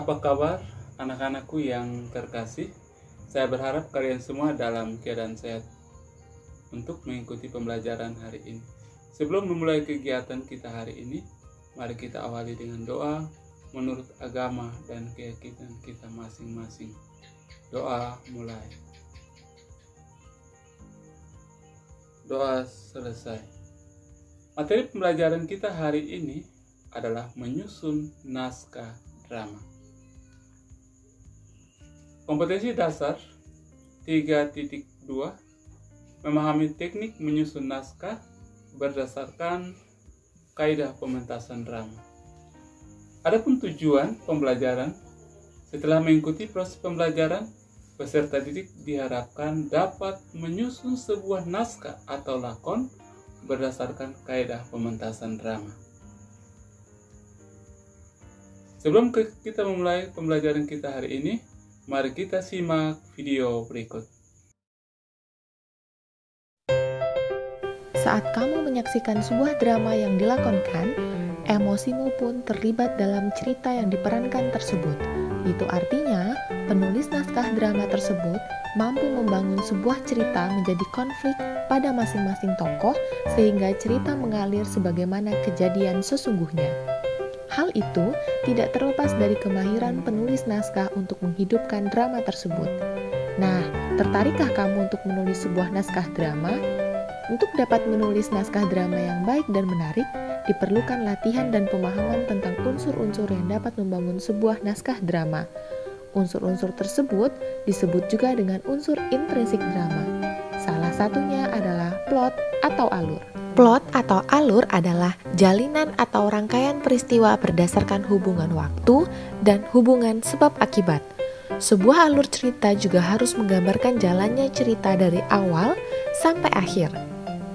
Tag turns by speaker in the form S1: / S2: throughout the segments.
S1: Apa kabar anak-anakku yang terkasih? Saya berharap kalian semua dalam keadaan sehat untuk mengikuti pembelajaran hari ini. Sebelum memulai kegiatan kita hari ini, mari kita awali dengan doa menurut agama dan keyakinan kita masing-masing. Doa mulai. Doa selesai. Materi pembelajaran kita hari ini adalah menyusun naskah drama. Kompetensi dasar 3.2 memahami teknik menyusun naskah berdasarkan kaidah pementasan drama. Adapun tujuan pembelajaran, setelah mengikuti proses pembelajaran, peserta didik diharapkan dapat menyusun sebuah naskah atau lakon berdasarkan kaidah pementasan drama. Sebelum kita memulai pembelajaran kita hari ini, mari kita simak video berikut.
S2: Saat kamu menyaksikan sebuah drama yang dilakonkan, emosimu pun terlibat dalam cerita yang diperankan tersebut. Itu artinya, penulis naskah drama tersebut mampu membangun sebuah cerita menjadi konflik pada masing-masing tokoh sehingga cerita mengalir sebagaimana kejadian sesungguhnya. Hal itu tidak terlepas dari kemahiran penulis naskah untuk menghidupkan drama tersebut. Nah, tertarikkah kamu untuk menulis sebuah naskah drama? Untuk dapat menulis naskah drama yang baik dan menarik, diperlukan latihan dan pemahaman tentang unsur-unsur yang dapat membangun sebuah naskah drama. Unsur-unsur tersebut disebut juga dengan unsur intrinsik drama. Salah satunya adalah plot atau alur. Plot atau alur adalah jalinan atau rangkaian peristiwa berdasarkan hubungan waktu dan hubungan sebab akibat. Sebuah alur cerita juga harus menggambarkan jalannya cerita dari awal sampai akhir.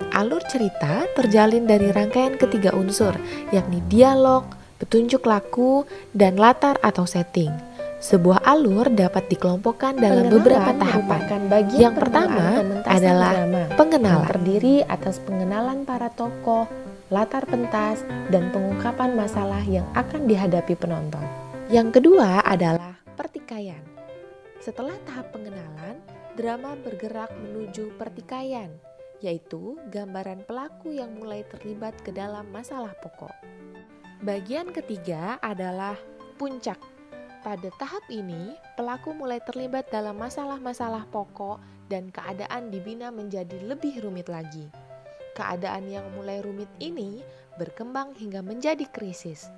S2: Alur cerita terjalin dari rangkaian ketiga unsur, yakni dialog, petunjuk laku, dan latar atau setting. Sebuah alur dapat dikelompokkan dalam beberapa tahapan. Yang pertama adalah pengenalan, terdiri atas pengenalan para tokoh, latar pentas, dan pengungkapan masalah yang akan dihadapi penonton. Yang kedua adalah pertikaian. Setelah tahap pengenalan, drama bergerak menuju pertikaian, yaitu gambaran pelaku yang mulai terlibat ke dalam masalah pokok. Bagian ketiga adalah puncak. Pada tahap ini, pelaku mulai terlibat dalam masalah-masalah pokok dan keadaan dibina menjadi lebih rumit lagi. Keadaan yang mulai rumit ini berkembang hingga menjadi krisis.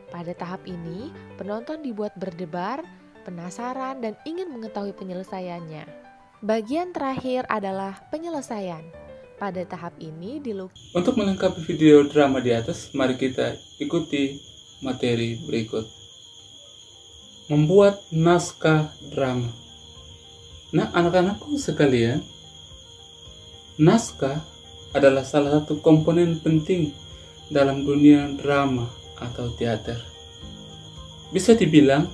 S2: Pada tahap ini, penonton dibuat berdebar, penasaran, dan ingin mengetahui penyelesaiannya. Bagian terakhir adalah penyelesaian. Pada tahap ini
S1: Untuk melengkapi video drama di atas, mari kita ikuti materi berikut. Membuat naskah drama. Nah, anak-anakku sekalian, naskah adalah salah satu komponen penting dalam dunia drama atau teater. Bisa dibilang,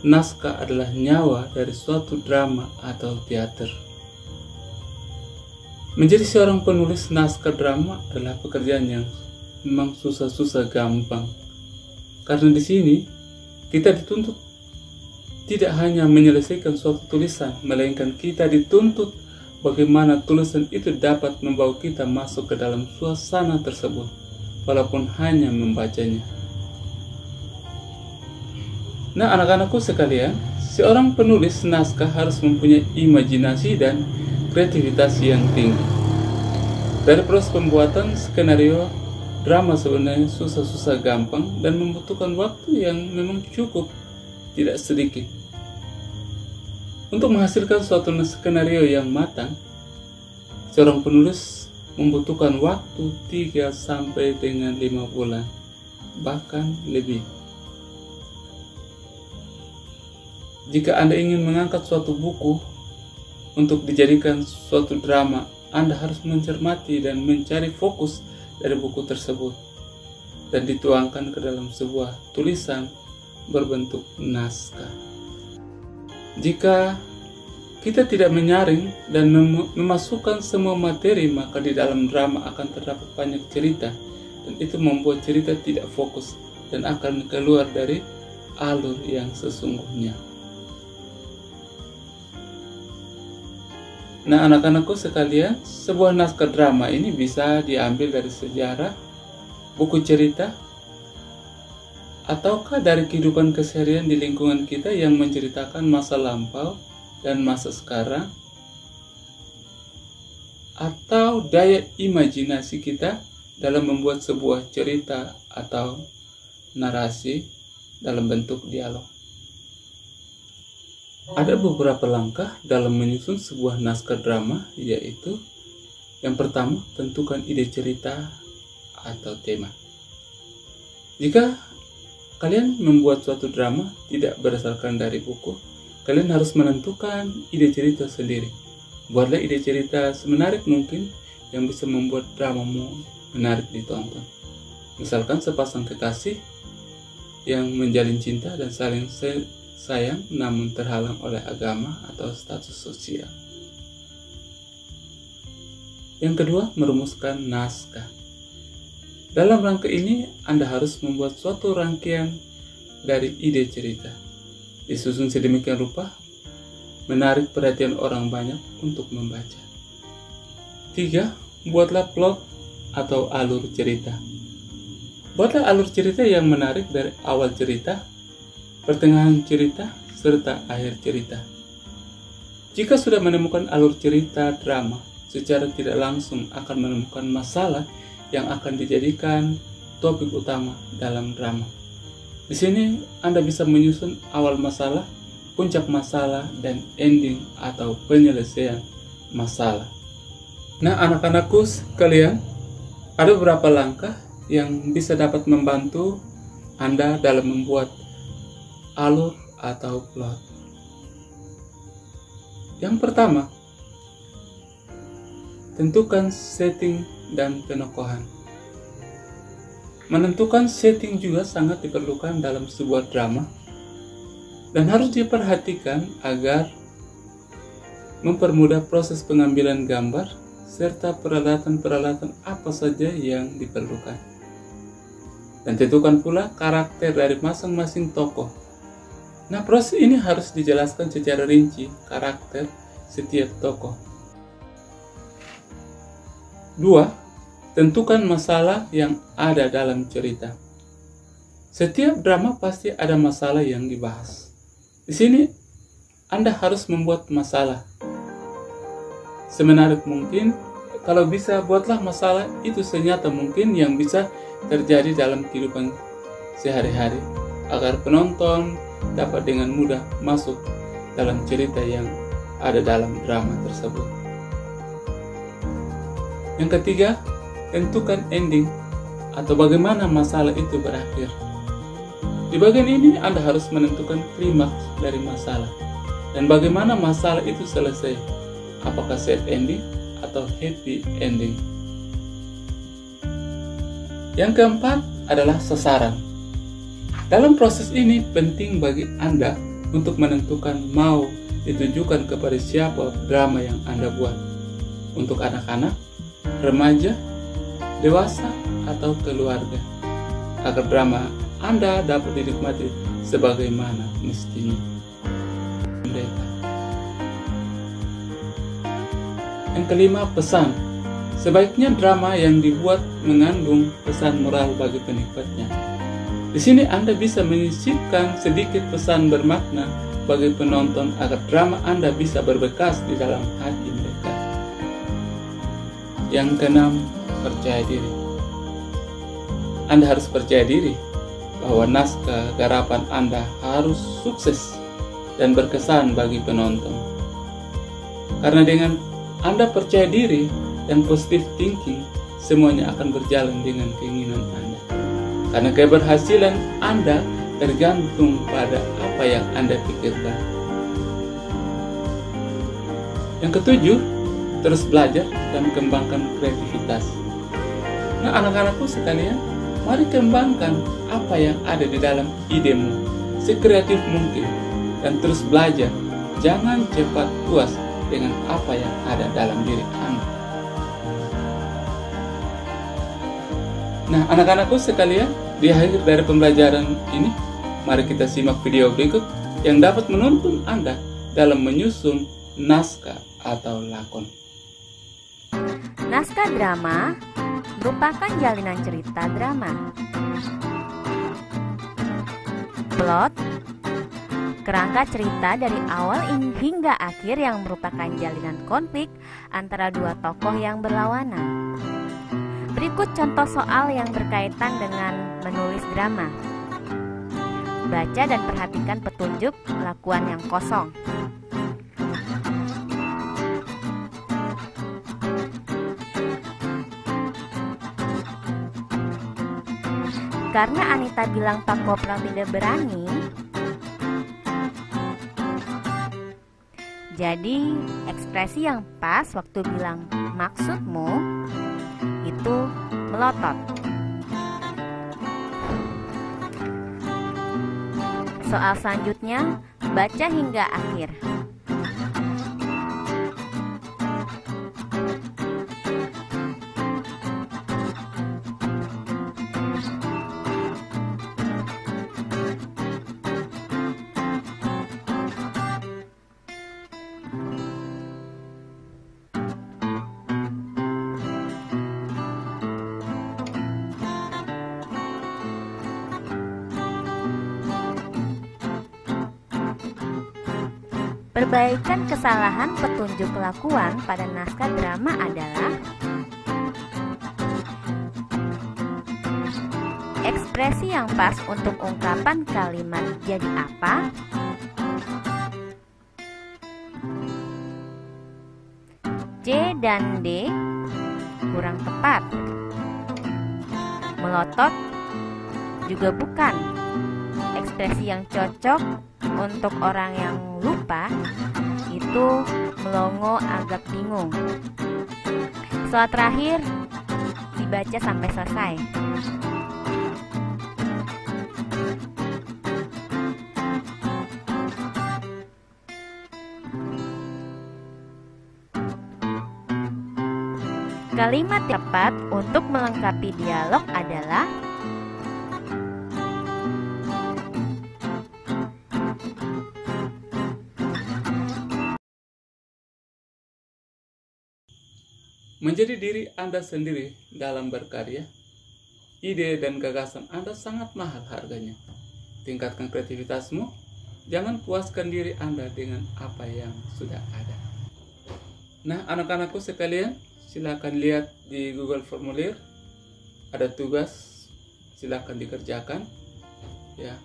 S1: naskah adalah nyawa dari suatu drama atau teater. Menjadi seorang penulis naskah drama adalah pekerjaan yang memang susah-susah gampang. Karena di sini kita dituntut tidak hanya menyelesaikan suatu tulisan, melainkan kita dituntut bagaimana tulisan itu dapat membawa kita masuk ke dalam suasana tersebut, walaupun hanya membacanya. Nah, anak-anakku sekalian, seorang penulis naskah harus mempunyai imajinasi dan kreativitas yang tinggi. Dari proses pembuatan skenario, drama sebenarnya susah-susah gampang dan membutuhkan waktu yang memang cukup, tidak sedikit. Untuk menghasilkan suatu skenario yang matang, seorang penulis membutuhkan waktu 3 sampai dengan 5 bulan, bahkan lebih. Jika Anda ingin mengangkat suatu buku untuk dijadikan suatu drama, Anda harus mencermati dan mencari fokus dari buku tersebut dan dituangkan ke dalam sebuah tulisan berbentuk naskah. Jika kita tidak menyaring dan memasukkan semua materi, maka di dalam drama akan terdapat banyak cerita, dan itu membuat cerita tidak fokus dan akan keluar dari alur yang sesungguhnya. Nah, anak-anakku sekalian, sebuah naskah drama ini bisa diambil dari sejarah, buku cerita, ataukah dari kehidupan keseharian di lingkungan kita yang menceritakan masa lampau dan masa sekarang, atau daya imajinasi kita dalam membuat sebuah cerita atau narasi dalam bentuk dialog. Ada beberapa langkah dalam menyusun sebuah naskah drama, yaitu yang pertama, tentukan ide cerita atau tema. Jika kalian membuat suatu drama tidak berdasarkan dari buku, kalian harus menentukan ide cerita sendiri. Buatlah ide cerita semenarik mungkin yang bisa membuat dramamu menarik ditonton. Misalkan sepasang kekasih yang menjalin cinta dan saling sayang namun terhalang oleh agama atau status sosial. Yang kedua, merumuskan naskah. Dalam rangka ini, Anda harus membuat suatu rangkaian dari ide cerita. Disusun sedemikian rupa, menarik perhatian orang banyak untuk membaca. 3. Buatlah plot atau alur cerita. Buatlah alur cerita yang menarik dari awal cerita, pertengahan cerita, serta akhir cerita. Jika sudah menemukan alur cerita drama, secara tidak langsung akan menemukan masalah yang akan dijadikan topik utama dalam drama. Di sini Anda bisa menyusun awal masalah, puncak masalah, dan ending atau penyelesaian masalah. Nah, anak-anakku sekalian, ada beberapa langkah yang bisa dapat membantu Anda dalam membuat alur atau plot. Yang pertama, tentukan setting dan penokohan. Menentukan setting juga sangat diperlukan dalam sebuah drama dan harus diperhatikan agar mempermudah proses pengambilan gambar serta peralatan-peralatan apa saja yang diperlukan. Dan tentukan pula karakter dari masing-masing tokoh. Nah, proses ini harus dijelaskan secara rinci karakter setiap tokoh. 2. Tentukan masalah yang ada dalam cerita. Setiap drama pasti ada masalah yang dibahas. Di sini, Anda harus membuat masalah. Semenarik mungkin, kalau bisa buatlah masalah itu senyata mungkin yang bisa terjadi dalam kehidupan sehari-hari, agar penonton dapat dengan mudah masuk dalam cerita yang ada dalam drama tersebut. Yang ketiga, tentukan ending atau bagaimana masalah itu berakhir. Di bagian ini Anda harus menentukan klimaks dari masalah dan bagaimana masalah itu selesai, apakah sad ending atau happy ending. Yang keempat adalah sasaran. Dalam proses ini penting bagi Anda untuk menentukan mau ditujukan kepada siapa drama yang Anda buat. Untuk anak-anak, remaja, dewasa, atau keluarga, agar drama Anda dapat dinikmati sebagaimana mestinya. Yang kelima, pesan. Sebaiknya drama yang dibuat mengandung pesan moral bagi penikmatnya. Di sini Anda bisa menyisipkan sedikit pesan bermakna bagi penonton agar drama Anda bisa berbekas di dalam hati mereka. Yang keenam, percaya diri. Anda harus percaya diri bahwa naskah garapan Anda harus sukses dan berkesan bagi penonton. Karena dengan Anda percaya diri dan positive thinking, semuanya akan berjalan dengan keinginan Anda. Karena keberhasilan Anda tergantung pada apa yang Anda pikirkan. Yang ketujuh, terus belajar dan kembangkan kreativitas. Nah, anak-anakku sekalian, mari kembangkan apa yang ada di dalam idemu sekreatif mungkin dan terus belajar. Jangan cepat puas dengan apa yang ada dalam diri Anda. Nah, anak-anakku sekalian, di akhir dari pembelajaran ini, Mari kita simak video berikut yang dapat menuntun Anda dalam menyusun naskah atau lakon.
S3: Naskah drama merupakan jalinan cerita drama. Plot, kerangka cerita dari awal hingga akhir yang merupakan jalinan konflik antara dua tokoh yang berlawanan. Berikut contoh soal yang berkaitan dengan menulis drama. Baca dan perhatikan petunjuk lakuan yang kosong. Karena Anita bilang Pak Kopral tidak berani, jadi ekspresi yang pas waktu bilang maksudmu itu melotot. Soal selanjutnya, baca hingga akhir. Perbaikan kesalahan petunjuk kelakuan pada naskah drama adalah ekspresi yang pas untuk ungkapan kalimat jadi apa, C dan D kurang tepat, melotot juga bukan ekspresi yang cocok. Untuk orang yang lupa, itu melongo agak bingung. Soal terakhir dibaca sampai selesai. Kalimat tepat untuk melengkapi dialog adalah
S1: menjadi diri Anda sendiri dalam berkarya. Ide dan gagasan Anda sangat mahal harganya. Tingkatkan kreativitasmu, jangan puaskan diri Anda dengan apa yang sudah ada. Nah, anak-anakku sekalian, silakan lihat di Google Formulir, ada tugas, silakan dikerjakan ya.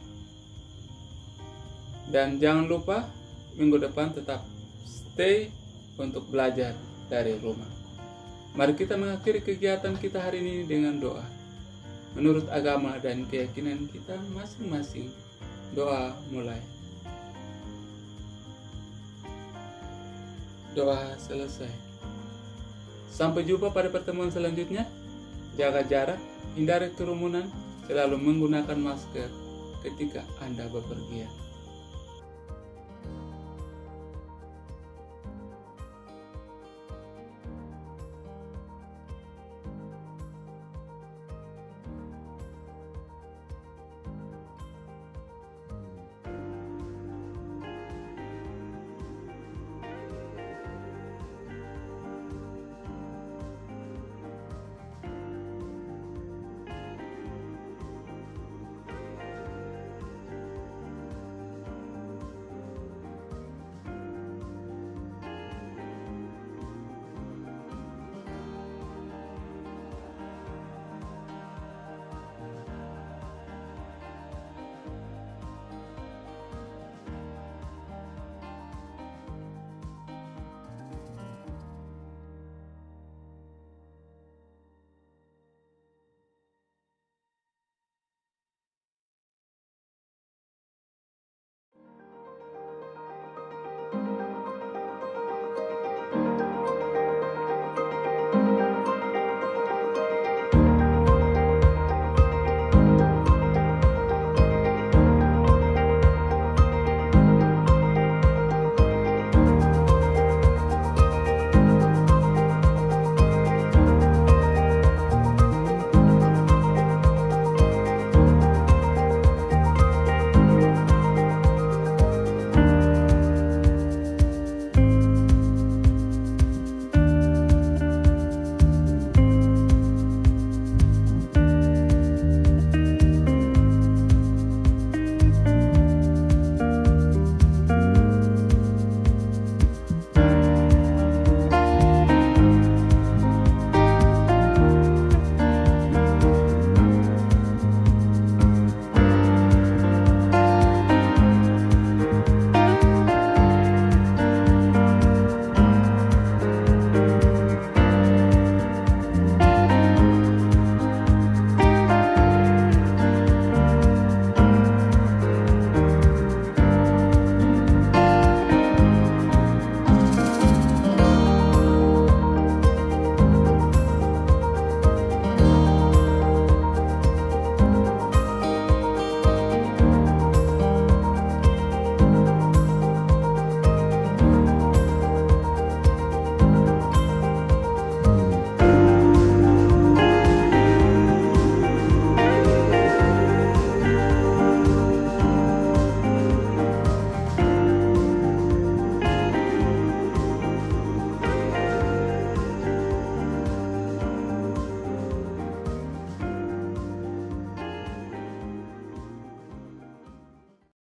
S1: Dan jangan lupa minggu depan tetap stay untuk belajar dari rumah. Mari kita mengakhiri kegiatan kita hari ini dengan doa. Menurut agama dan keyakinan kita masing-masing, doa mulai. Doa selesai. Sampai jumpa pada pertemuan selanjutnya. Jaga jarak, hindari kerumunan, selalu menggunakan masker ketika Anda bepergian.